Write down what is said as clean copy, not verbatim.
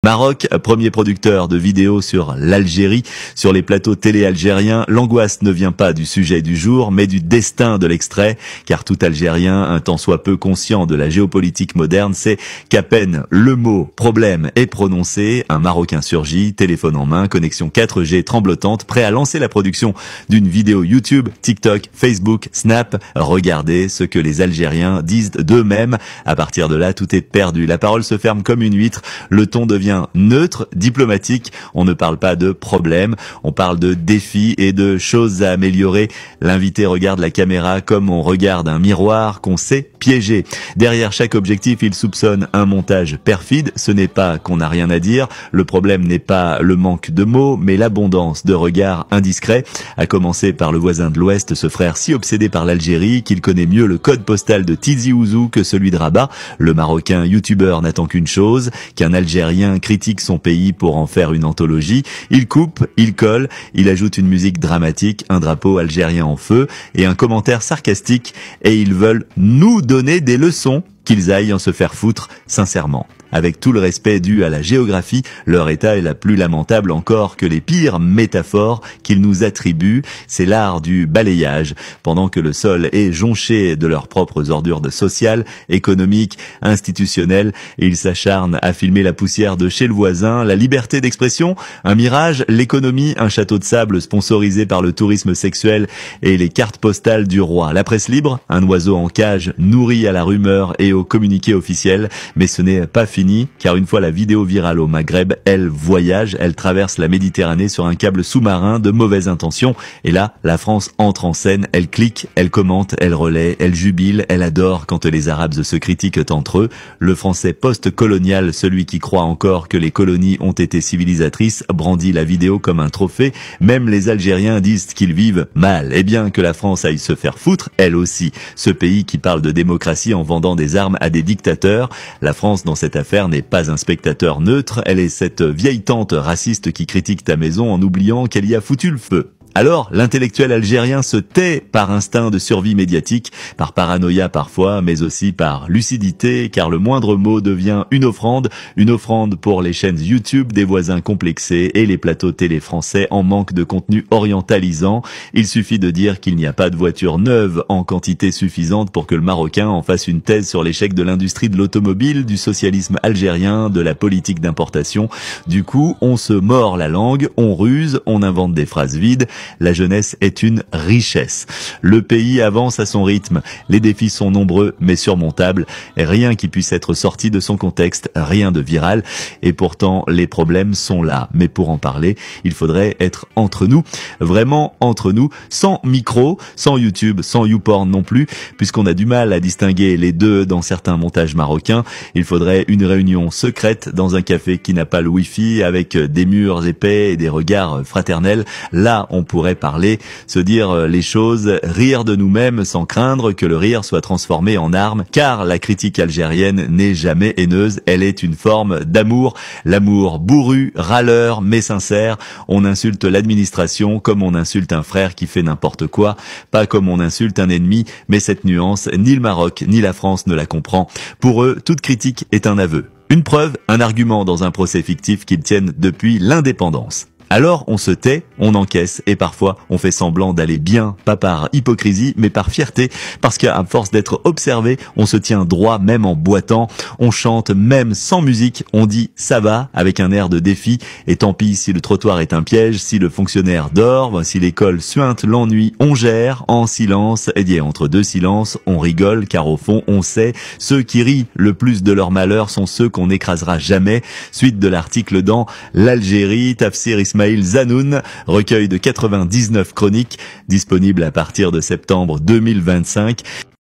Maroc, premier producteur de vidéos sur l'Algérie. Sur les plateaux télé algériens, l'angoisse ne vient pas du sujet du jour, mais du destin de l'extrait, car tout Algérien, un tant soit peu conscient de la géopolitique moderne, sait qu'à peine le mot « problème » est prononcé, un Marocain surgit, téléphone en main, connexion 4G tremblotante, prêt à lancer la production d'une vidéo YouTube, TikTok, Facebook, Snap. Regardez ce que les Algériens disent d'eux-mêmes. À partir de là, tout est perdu. La parole se ferme comme une huître, le ton devient neutre, diplomatique. On ne parle pas de problème, on parle de défis et de choses à améliorer. L'invité regarde la caméra comme on regarde un miroir qu'on sait piéger. Derrière chaque objectif, il soupçonne un montage perfide. Ce n'est pas qu'on n'a rien à dire. Le problème n'est pas le manque de mots, mais l'abondance de regards indiscrets. À commencer par le voisin de l'Ouest, ce frère si obsédé par l'Algérie qu'il connaît mieux le code postal de Tizi Ouzou que celui de Rabat. Le Marocain youtubeur n'attend qu'une chose, qu'un Algérien critique son pays pour en faire une anthologie. Il coupe, il colle, il ajoute une musique dramatique, un drapeau algérien en feu et un commentaire sarcastique, et ils veulent nous donner des leçons, qu'ils aillent en se faire foutre sincèrement. Avec tout le respect dû à la géographie, leur état est la plus lamentable encore que les pires métaphores qu'ils nous attribuent. C'est l'art du balayage. Pendant que le sol est jonché de leurs propres ordures sociales, économiques, institutionnelles, ils s'acharnent à filmer la poussière de chez le voisin. La liberté d'expression, un mirage, l'économie, un château de sable sponsorisé par le tourisme sexuel et les cartes postales du roi. La presse libre, un oiseau en cage nourri à la rumeur et au communiqué officiel. Mais ce n'est pas fini, car une fois la vidéo virale au Maghreb, elle voyage, elle traverse la Méditerranée sur un câble sous-marin de mauvaise intention, et là, la France entre en scène, elle clique, elle commente, elle relaie, elle jubile, elle adore quand les Arabes se critiquent entre eux. Le français post-colonial, celui qui croit encore que les colonies ont été civilisatrices, brandit la vidéo comme un trophée. Même les Algériens disent qu'ils vivent mal. Et bien que la France aille se faire foutre, elle aussi. Ce pays qui parle de démocratie en vendant des armes à des dictateurs. La France, dans cette affaire, n'est pas un spectateur neutre, elle est cette vieille tante raciste qui critique ta maison en oubliant qu'elle y a foutu le feu. Alors, l'intellectuel algérien se tait par instinct de survie médiatique, par paranoïa parfois, mais aussi par lucidité, car le moindre mot devient une offrande pour les chaînes YouTube des voisins complexés et les plateaux télé français en manque de contenu orientalisant. Il suffit de dire qu'il n'y a pas de voitures neuves en quantité suffisante pour que le Marocain en fasse une thèse sur l'échec de l'industrie de l'automobile, du socialisme algérien, de la politique d'importation. Du coup, on se mord la langue, on ruse, on invente des phrases vides. La jeunesse est une richesse. Le pays avance à son rythme. Les défis sont nombreux mais surmontables. Rien qui puisse être sorti de son contexte, rien de viral. Et pourtant, les problèmes sont là. Mais pour en parler, il faudrait être entre nous, vraiment entre nous, sans micro, sans YouTube, sans YouPorn non plus, puisqu'on a du mal à distinguer les deux dans certains montages marocains. Il faudrait une réunion secrète dans un café qui n'a pas le Wi-Fi, avec des murs épais et des regards fraternels. Là, on pourrait parler, se dire les choses, rire de nous-mêmes sans craindre que le rire soit transformé en arme, car la critique algérienne n'est jamais haineuse, elle est une forme d'amour, l'amour bourru, râleur, mais sincère. On insulte l'administration comme on insulte un frère qui fait n'importe quoi, pas comme on insulte un ennemi, mais cette nuance, ni le Maroc ni la France ne la comprend. Pour eux, toute critique est un aveu. Une preuve, un argument dans un procès fictif qu'ils tiennent depuis l'indépendance. Alors on se tait, on encaisse et parfois on fait semblant d'aller bien, pas par hypocrisie mais par fierté, parce qu'à force d'être observé, on se tient droit même en boitant, on chante même sans musique, on dit ça va avec un air de défi, et tant pis si le trottoir est un piège, si le fonctionnaire dort, si l'école suinte l'ennui, on gère en silence, et entre deux silences, on rigole car au fond on sait, ceux qui rient le plus de leur malheur sont ceux qu'on n'écrasera jamais. Suite de l'article dans l'Algérie, Tafsir Ismail Zanoun, recueil de 99 chroniques, disponible à partir de septembre 2025.